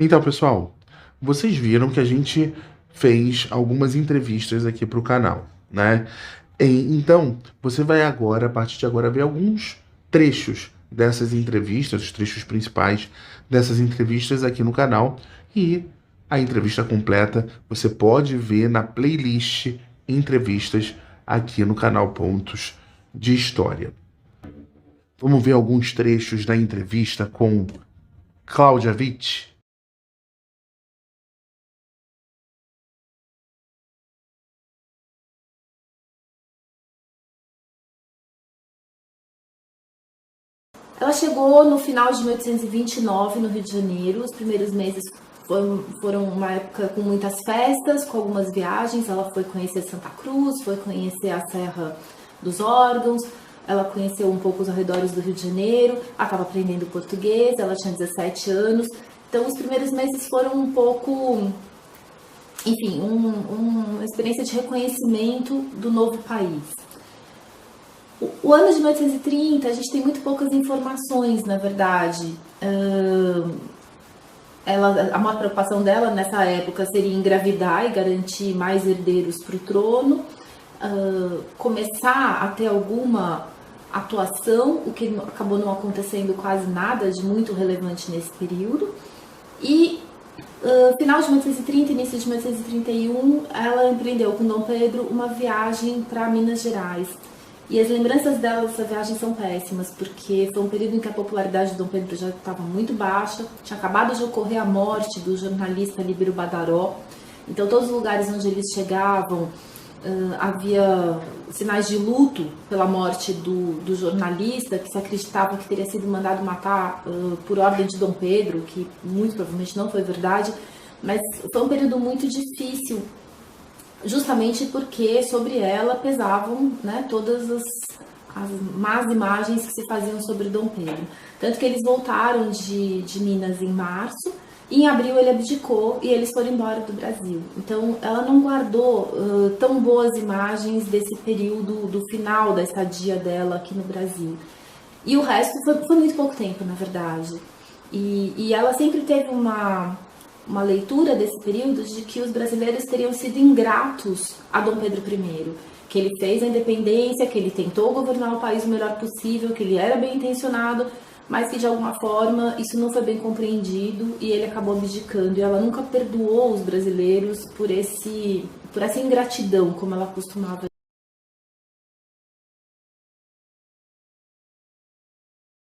Então, pessoal, vocês viram que a gente fez algumas entrevistas aqui para o canal, né? Então, você vai agora, a partir de agora, ver alguns trechos dessas entrevistas, os trechos principais dessas entrevistas aqui no canal. E a entrevista completa você pode ver na playlist Entrevistas aqui no canal Pontos de História. Vamos ver alguns trechos da entrevista com Cláudia Witt. Ela chegou no final de 1829 no Rio de Janeiro. Os primeiros meses foram uma época com muitas festas, com algumas viagens. Ela foi conhecer Santa Cruz, foi conhecer a Serra dos Órgãos, ela conheceu um pouco os arredores do Rio de Janeiro, acaba aprendendo português, ela tinha 17 anos. Então os primeiros meses foram um pouco, enfim, uma experiência de reconhecimento do novo país. O ano de 1830, a gente tem muito poucas informações, na verdade. A maior preocupação dela nessa época seria engravidar e garantir mais herdeiros para o trono, começar a ter alguma atuação, o que acabou não acontecendo quase nada de muito relevante nesse período. E final de 1830, início de 1831, ela empreendeu com Dom Pedro uma viagem para Minas Gerais. E as lembranças dela dessa viagem são péssimas, porque foi um período em que a popularidade de Dom Pedro já estava muito baixa, tinha acabado de ocorrer a morte do jornalista Líbero Badaró. Então, todos os lugares onde eles chegavam, havia sinais de luto pela morte do jornalista, que se acreditava que teria sido mandado matar por ordem de Dom Pedro, que muito provavelmente não foi verdade. Mas foi um período muito difícil, justamente porque sobre ela pesavam, né, todas as más imagens que se faziam sobre Dom Pedro. Tanto que eles voltaram de Minas em março, e em abril ele abdicou e eles foram embora do Brasil. Então ela não guardou tão boas imagens desse período do final da estadia dela aqui no Brasil. E o resto foi muito pouco tempo, na verdade. E ela sempre teve uma leitura desse período de que os brasileiros teriam sido ingratos a Dom Pedro I, que ele fez a independência, que ele tentou governar o país o melhor possível, que ele era bem intencionado, mas que de alguma forma isso não foi bem compreendido e ele acabou abdicando. E ela nunca perdoou os brasileiros por essa ingratidão, como ela costumava